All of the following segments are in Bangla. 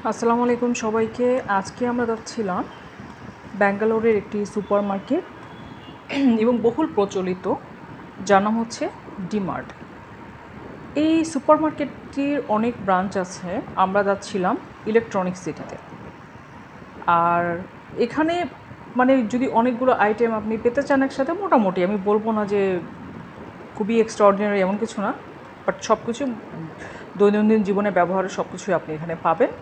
আসসালামু আলাইকুম সবাইকে। আজকে আমরা যাচ্ছিলাম ব্যাঙ্গালোরের একটি সুপার মার্কেট এবং বহুল প্রচলিত, যার নাম হচ্ছে ডিমার্ট। এই সুপার মার্কেটটির অনেক ব্রাঞ্চ আছে। আমরা যাচ্ছিলাম ইলেকট্রনিক সিটিতে। আর এখানে মানে যদি অনেকগুলো আইটেম আপনি পেতে চান একসাথে, মোটামুটি আমি বলবো না যে খুবই এক্সট্রাঅর্ডিনারি এমন কিছু না, বাট সব কিছু দৈনন্দিন জীবনে ব্যবহারের সব কিছুই আপনি এখানে পাবেন।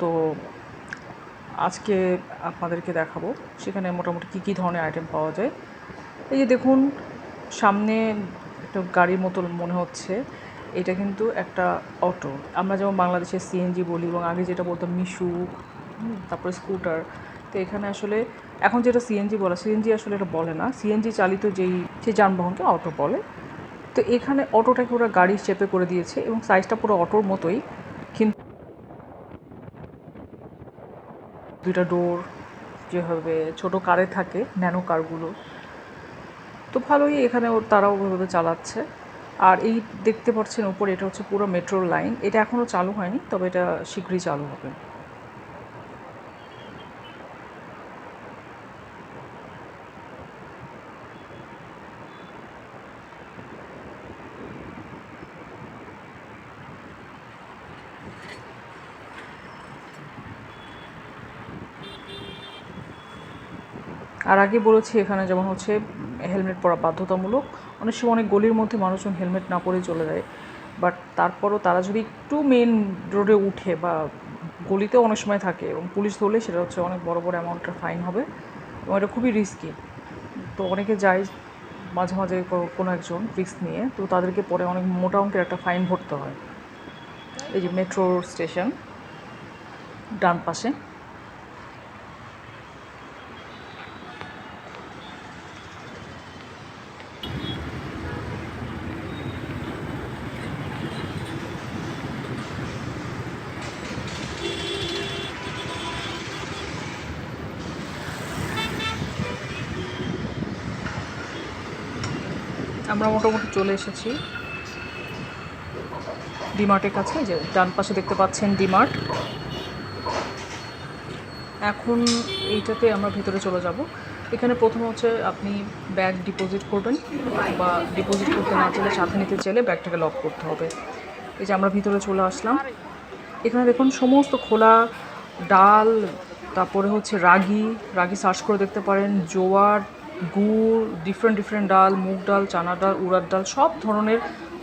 তো আজকে আপনাদেরকে দেখাবো সেখানে মোটামুটি কী কী ধরনের আইটেম পাওয়া যায়। এই যে দেখুন, সামনে একটা গাড়ির মতো মনে হচ্ছে, এটা কিন্তু একটা অটো। আমরা যেমন বাংলাদেশে সিএনজি বলি এবং আগে যেটা বলতাম মিশু, তারপরে স্কুটার। তো এখানে আসলে এখন যেটা সিএনজি বলা, সিএনজি আসলে এটা বলে না, সিএনজি চালিত সেই যানবাহনকে অটো বলে। তো এখানে অটোটাকে ওরা গাড়ির শেপে করে দিয়েছে এবং সাইজটা পুরো অটোর মতোই, কিন্তু দুইটা ডোর, যেভাবে ছোটো কারে থাকে ন্যানো কারগুলো, তো ভালোই এখানে তারাও ওভাবে চালাচ্ছে। আর এই দেখতে পাচ্ছেন উপরে, এটা হচ্ছে পুরো মেট্রোর লাইন। এটা এখনও চালু হয়নি, তবে এটা শীঘ্রই চালু হবে। আর আগে বলেছি এখানে যেমন হচ্ছে হেলমেট পরা বাধ্যতামূলক। অনেক সময় অনেক গলির মধ্যে মানুষজন হেলমেট না পরে চলে যায়, বাট তারপরও তারা যদি একটু মেন রোডে উঠে বা গলিতেও অনেক সময় থাকে এবং পুলিশ ধরলে সেটা হচ্ছে অনেক বড় বড় অ্যামাউন্টের ফাইন হবে এবং এটা খুবই রিস্কি। তো অনেকে যায় মাঝে মাঝে কোনো একজন রিস্ক নিয়ে, তো তাদেরকে পরে অনেক মোটা অঙ্কের একটা ফাইন ভরতে হয়। এই যে মেট্রো স্টেশন ডান পাশে। আমরা মোটামুটি চলে এসেছি ডিমার্টের কাছে। যে ডান পাশে দেখতে পাচ্ছেন ডিমার্ট। এখন এইটাতে আমরা ভেতরে চলে যাব। এখানে প্রথমে হচ্ছে আপনি ব্যাগ ডিপোজিট করবেন, বা ডিপোজিট করতে না চাইলে সাথে নিতে চাইলে ব্যাগটাকে লক করতে হবে। এই যে আমরা ভিতরে চলে আসলাম। এখানে দেখুন সমস্ত খোলা ডাল, তারপরে হচ্ছে রাগি রাগি সার্চ করে দেখতে পারেন, জোয়ার, গুড়, ডিফারেন্ট ডিফারেন্ট ডাল, মুগ ডাল, চানা ডাল, উড়ার ডাল, সব ধরনের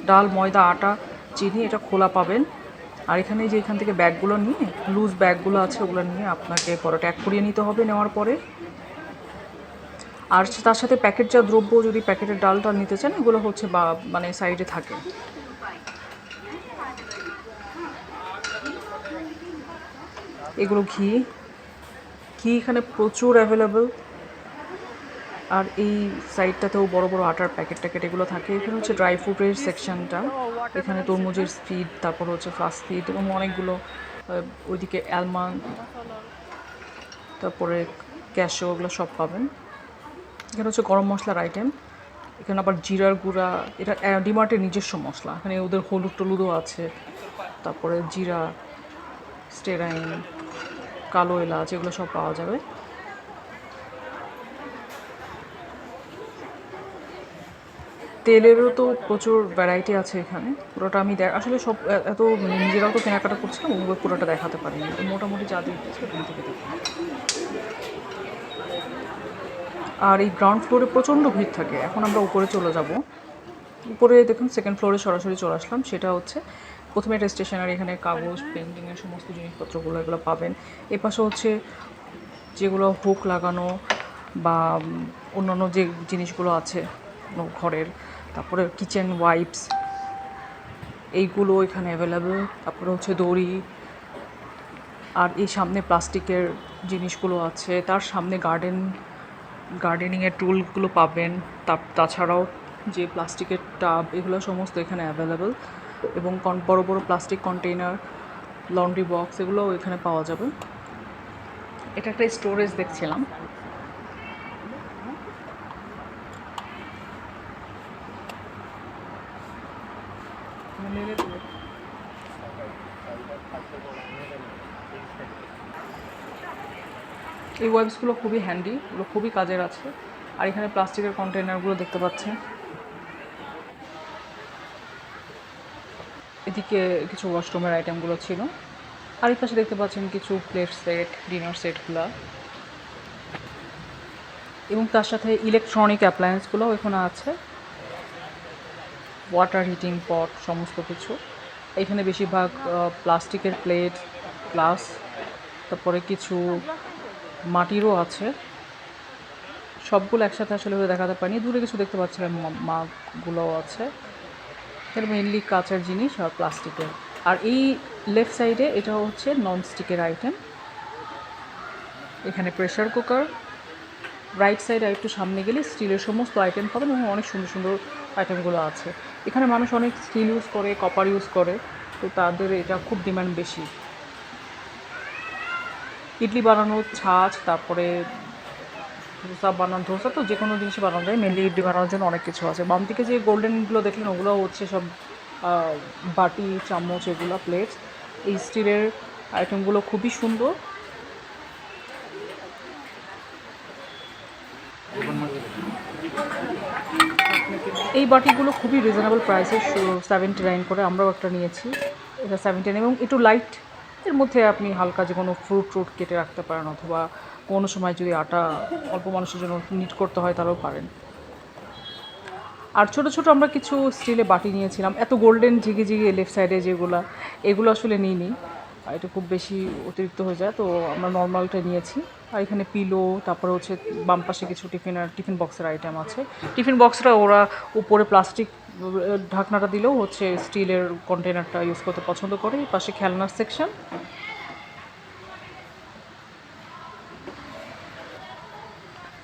ডাল, ময়দা, আটা, চিনি, এটা খোলা পাবেন। আর এখানে যে এখান থেকে ব্যাগগুলো নিয়ে, লুজ ব্যাগগুলো আছে ওগুলো নিয়ে আপনাকে পরে ট্যাগ করিয়ে নিতে হবে নেওয়ার পরে। আর তার সাথে প্যাকেটজাত দ্রব্য, যদি প্যাকেটের ডালটা নিতে চান, এগুলো হচ্ছে বা মানে সাইডে থাকে। এগুলো ঘি এখানে প্রচুর অ্যাভেলেবল। আর এই সাইডটাতেও বড় বড় আটার প্যাকেট ট্যাকেট এগুলো থাকে। এখানে হচ্ছে ড্রাই ফ্রুটের সেকশনটা, এখানে তরমুজের স্পিড, তারপর হচ্ছে ফ্লাস্ক স্পিড এবং অনেকগুলো, ওইদিকে অ্যালমন্ড, তারপরে ক্যাশো, ওগুলো সব পাবেন। এখানে হচ্ছে গরম মশলার আইটেম। এখানে আবার জিরার গুঁড়া, এটা ডিমার্টের নিজস্ব মশলা। এখানে ওদের হলুদ টলুদও আছে, তারপরে জিরা, স্টেরাইন, কালো এলাচ, এগুলো সব পাওয়া যাবে। তেলেরও তো প্রচুর ভ্যারাইটি আছে এখানে। পুরোটা আমি আসলে সব এত নিজেরাও তো কেনাকাটা করছিলাম, ওগুলো পুরোটা দেখাতে পারিনি, তো মোটামুটি যা দেখতেছি ওখান থেকে দেখি। আর এই গ্রাউন্ড ফ্লোরে প্রচণ্ড ভিড় থাকে। এখন আমরা উপরে চলে যাব। উপরে দেখুন সেকেন্ড ফ্লোরে সরাসরি চলে আসলাম। সেটা হচ্ছে প্রথমে একটা স্টেশনারি, এখানে কাগজ, পেন্টিংয়ের সমস্ত জিনিসপত্রগুলো এগুলো পাবেন। এপাশে হচ্ছে যেগুলো হুক লাগানো বা অন্যান্য যে জিনিসগুলো আছে ঘরের, তারপরে কিচেন ওয়াইপস, এইগুলো এখানে অ্যাভেলেবেল। তারপরে হচ্ছে দড়ি, আর এই সামনে প্লাস্টিকের জিনিসগুলো আছে। তার সামনে গার্ডেনিংয়ের টুলগুলো পাবেন। তাছাড়াও যে প্লাস্টিকের টাব, এগুলো সমস্ত এখানে অ্যাভেলেবেল। এবং বড় বড় প্লাস্টিক কন্টেইনার, লন্ড্রি বক্স, এগুলোও এখানে পাওয়া যাবে। এটা একটা স্টোরেজ দেখছিলাম। এই ওয়াইপসগুলো খুবই হ্যান্ডি, এগুলো খুবই কাজের আছে। আর এখানে প্লাস্টিকের কন্টেনারগুলো দেখতে পাচ্ছেন। এদিকে কিছু ওয়াশরুমের আইটেমগুলো ছিল। আর এই পাশে দেখতে পাচ্ছেন কিছু প্লেট সেট, ডিনার সেটগুলো, এবং তার সাথে ইলেকট্রনিক অ্যাপ্লায়েন্সগুলোও এখানে আছে, ওয়াটার হিটিং পট সমস্ত কিছু। এখানে বেশিরভাগ প্লাস্টিকের প্লেট, গ্লাস, তারপরে কিছু মাটিরও আছে। সবগুলো একসাথে আসলে দেখাতে পারিনি, দূরে কিছু দেখতে পাচ্ছিলাম, মাগুলোও আছে। এখানে মেনলি কাঁচের জিনিস আর প্লাস্টিকের। আর এই লেফট সাইডে এটা হচ্ছে ননস্টিকের আইটেম। এখানে প্রেশার কুকার। রাইট সাইডে একটু সামনে গেলে স্টিলের সমস্ত আইটেম পাবেন এবং অনেক সুন্দর সুন্দর আইটেমগুলো আছে। এখানে মানুষ অনেক স্টিল ইউজ করে, কপার ইউজ করে, তো তাদের এটা খুব ডিমান্ড বেশি। ইডলি বানানোর ছাঁচ, তারপরে ধোসা তো যে কোনো জিনিসই বানানো যায়, মেনলি ইডলি বানানোর জন্য অনেক কিছু আছে। বাম দিকে যে গোল্ডেনগুলো দেখলেন ওগুলো হচ্ছে সব বাটি, চামচ, এগুলো প্লেটস। এই স্টিলের আইটেমগুলো খুবই সুন্দর। এই বাটিগুলো খুবই রিজনেবল প্রাইসে, 79 করে। আমরাও একটা নিয়েছি, এটা 79, এবং একটু লাইট। এর মধ্যে আপনি হালকা যে কোনো ফ্রুট কেটে রাখতে পারেন, অথবা কোনো সময় যদি আটা অল্প মানুষের জন্য নিট করতে হয় তাহলেও পারেন। আর ছোটো ছোটো আমরা কিছু স্টিলে বাটি নিয়েছিলাম, এত গোল্ডেন ঝিগে লেফট সাইডে যেগুলো, এগুলো আসলে নিইনি, এটা খুব বেশি অতিরিক্ত হয়ে যায়, তো আমরা নর্মালটা নিয়েছি। আর এখানে পিলো, তারপরে হচ্ছে বাম পাশে কিছু টিফিন বক্সের আইটেম আছে। টিফিন বক্সটা ওরা উপরে প্লাস্টিক ঢাকনাটা দিলেও হচ্ছে স্টিলের কন্টেনারটা ইউজ করতে পছন্দ করে। পাশে খেলনার সেকশন।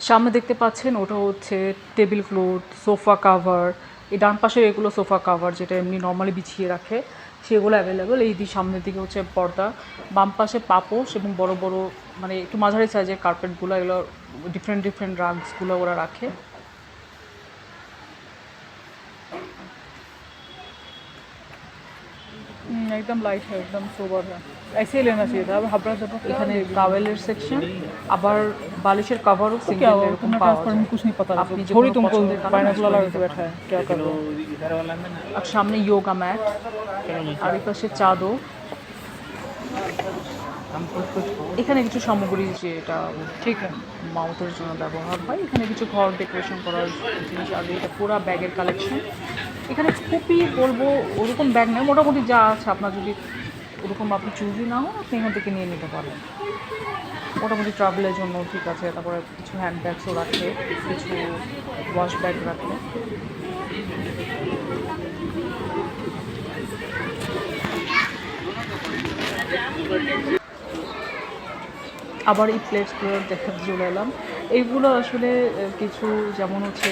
সামনে দেখতে পাচ্ছেন ওটা হচ্ছে টেবিল ক্লথ, সোফা কাভার। এই ডান পাশের এগুলো সোফা কাভার, যেটা এমনি নর্মালি বিছিয়ে রাখে, সেগুলো অ্যাভেলেবেল। এই সামনের দিকে হচ্ছে পর্দা, বাম পাশে পাপোশ এবং বড় বড় মানে একটু মাঝারি সাইজের কার্পেটগুলো, এগুলো ডিফারেন্ট রাগসগুলো ওরা রাখে। एकदम लाइट है, एकदम सोबर है, ऐसे ही लेना चाहिए था। अब हबड़ा जब এখানে টাওয়েলের সেকশন, আবার বালিশের কভারও সিঙ্গেল এরকম পাওয়া যায়। कुछ नहीं पता, আপনি थोड़ी যেকোনো तुमको পছন্দের কালার पाइनएप्पल वाला নিতে बैठा है, क्या कर रहे हो? আর সামনে যোগা ম্যাট, আর এই পাশে চাদর। এখানে কিছু সামগ্রী যেটা ঠিক মাউথের জন্য ব্যবহার হয়। এখানে কিছু ঘর ডেকোরেশন করার জিনিস। আর এটা পুরো ব্যাগের কালেকশন। এখানে খুবই বলবো ওরকম ব্যাগ নেই, মোটামুটি যা আছে, আপনার যদি ওরকম আপনি চুজই না হন, আপনি এখান থেকে নিয়ে নিতে পারেন। মোটামুটি ট্রাভেলের জন্য ঠিক আছে। তারপরে কিছু হ্যান্ড ব্যাগসও রাখে, কিছু ওয়াশ ব্যাগ রাখে। আবার এই প্লেটসগুলো দেখাতে চলে এলাম। এইগুলো আসলে কিছু, যেমন হচ্ছে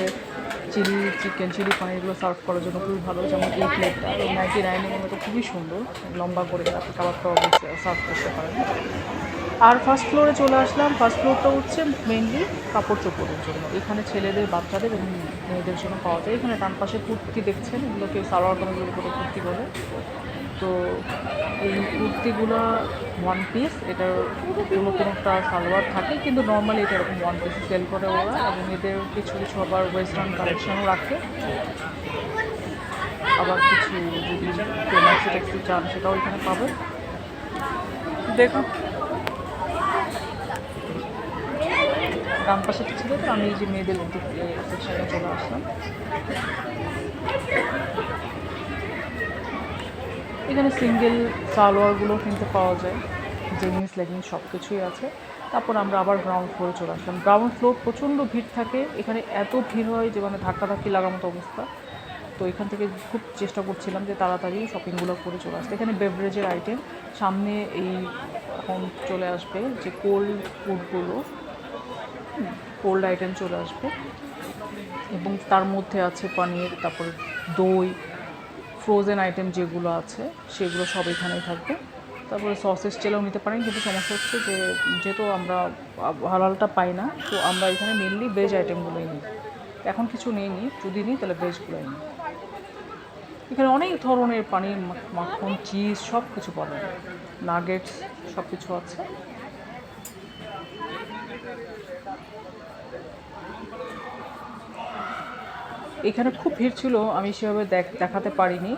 চিকেন চিলি পানির, এগুলো সার্ভ করার জন্য খুবই ভালো। যেমন এই প্লেটটা 99 মতো, খুবই সুন্দর, লম্বা করে আপনি কাবাব সার্ভ করতে পারেন। আর ফার্স্ট ফ্লোরে চলে আসলাম। ফার্স্ট ফ্লোরটা হচ্ছে মেইনলি কাপড় চোপড়ের জন্য। এখানে ছেলেদের, বাচ্চাদের এবং মেয়েদের জন্য পাওয়া যায়। এখানে ডান পাশে কুর্তি দেখছেন, এগুলোকে সালোয়ার কামিজের উপরে কুর্তি বলে। তো এই কুর্তিগুলো ওয়ান পিস, এটার কোনো একটা সালোয়ার থাকে, কিন্তু নর্মালি এটা এরকম ওয়ান পিস সেল করে ওরা। এবং এদের কিছু কিছু আবার ওয়েস্টার্ন কালেকশনও রাখে। আবার কিছু যদি ম্যাক্সি ট্যাক্সি চান, সেটাও এখানে পাবেন। দেখুন ডান পাশে ছিল, তো আমি এই যে মেয়েদের সেকশনে চলে আসলাম। এখানে সিঙ্গেল সালোয়ারগুলো কিনতে পাওয়া যায়, জিন্স, লেগিংস সব কিছুই আছে। তারপর আমরা আবার গ্রাউন্ড ফ্লোরে চলে আসলাম। গ্রাউন্ড ফ্লোর প্রচণ্ড ভিড় থাকে, এখানে এত ভিড় হয় যে মানে ধাক্কাধাক্কি লাগার মতো অবস্থা। তো এখান থেকে খুব চেষ্টা করছিলাম যে তাড়াতাড়ি শপিংগুলো করে চলে আসতে। এখানে বেভারেজের আইটেম, সামনে এই এখন চলে আসবে যে কোল্ড ফুডগুলো, কোল্ড আইটেম চলে আসবে, এবং তার মধ্যে আছে পনির, তারপর দই, ফ্রোজেন আইটেম যেগুলো আছে সেগুলো সব এখানেই থাকবে। তারপরে সসেস চেলেও নিতে পারেন, কিন্তু সমস্যা হচ্ছে যে যেহেতু আমরা হালালটা পাই না, তো আমরা এখানে মেনলি ভেজ আইটেমগুলোই নিই। এখন কিছু নিই, যদি নিই তাহলে ভেজগুলোই নিই। এখানে অনেক ধরনের পানির, মাখন, চিজ সব কিছু পাবেন, নাগেটস সব কিছু আছে। এখানে খুব ভিড় ছিল, আমি সেভাবে দেখাতে পারিনি।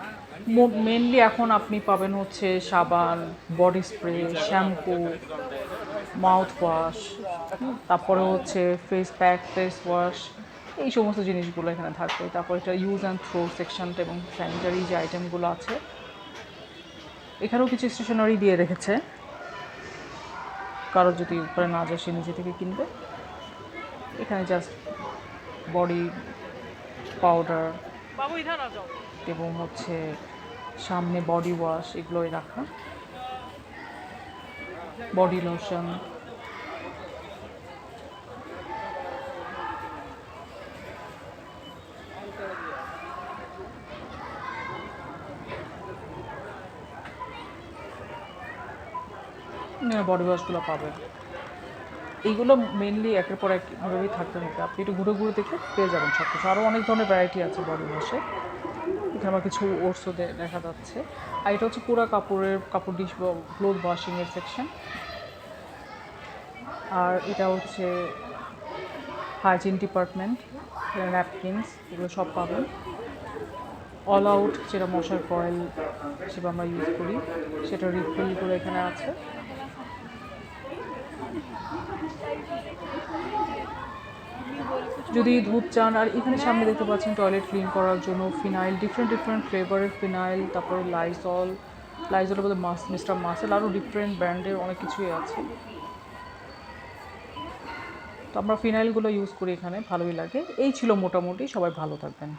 মেনলি এখন আপনি পাবেন হচ্ছে সাবান, body spray, shampoo, mouth wash, তারপরে হচ্ছে ফেস প্যাক, ফেস ওয়াশ, এই সমস্ত জিনিসগুলো এখানে থাকবে। তারপর এটা ইউজ অ্যান্ড থ্রো সেকশনটা এবং স্যানিটারি যে আইটেমগুলো আছে, এখানেও কিছু স্টেশনারি দিয়ে রেখেছে, কারো যদি উপরে না যায় সে নিজে থেকে কিনবে। এখানে জাস্ট বডি পাউডার এবং হচ্ছে সামনে বডি ওয়াশ এগুলোই রাখা, বডি লোশন। বডি ওয়াশগুলো পাবেন। এইগুলো মেনলি একের পর একভাবেই থাকতে থাকে, আপনি একটু ঘুরে ঘুরে দেখে পেয়ে যাবেন সব কিছু। আরও অনেক ধরনের ভ্যারাইটি আছে বডি ওয়াশে। এখানে আমার কিছু ওটসও দেখা যাচ্ছে। আর এটা হচ্ছে পুরো কাপড় ডিশ ক্লোথ ওয়াশিংয়ের সেকশন। আর এটা হচ্ছে হাইজিন ডিপার্টমেন্ট, ন্যাপকিনস এগুলো সব পাবেন। অল আউট যেটা মশার কয়েল হিসেবে আমরা ইউজ করি, সেটা রিফিলগুলো এখানে আছে। যদি ধূপ চান, আর এখানে সামনে দেখতে পাচ্ছেন টয়লেট ক্লিন করার জন্য ফিনাইল, ডিফারেন্ট ফ্লেভারের ফিনাইল, তারপরে লাইজলের মধ্যে মিস্টার মাসেল, আরও ডিফারেন্ট ব্র্যান্ডের অনেক কিছুই আছে। তো আমরা ফিনাইলগুলো ইউজ করি এখানে, ভালোই লাগে। এই ছিল মোটামুটি, সবাই ভালো থাকবেন।